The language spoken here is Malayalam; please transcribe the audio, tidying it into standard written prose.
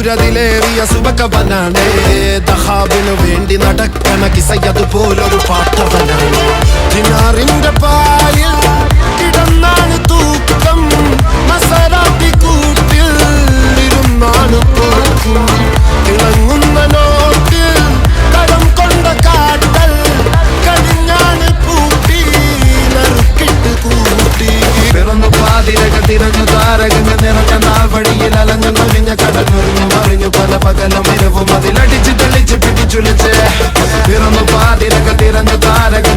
ിലേറിയ സുബക്കവനാണ് ദഹാബിനു വേണ്ടി നടക്കണ കിസയതുപോലൊരു പാട്ടവനാണ്. ദിനാറിന്റെ പാലിൽ കിടന്നാണ് തൂക്കം, മസറാത്തി കൂട്ടിൽ ഇരുന്നാണ് പോക്കും. തിളങ്ങുന്ന നോട്ടിൽ കടം കൊണ്ട കാട്ടൽ കടിഞ്ഞാണ് പൂട്ടി നറുക്കിട്ട് കൂട്ടി. പിറന്നു പാതിരക തിരഞ്ഞു താരകങ്ങൾ നിറഞ്ഞ നാൾ വഴിയിൽ അലഞ്ഞു നൊഴിഞ്ഞ കടഞ്ഞൊറിഞ്ഞു മറിഞ്ഞു പല പകലും ഇരവും അതിലടിച്ച് തെളിച്ച് പിടിച്ചുലിച്ച്. പിറന്നു പാതിരക തിരഞ്ഞു താരക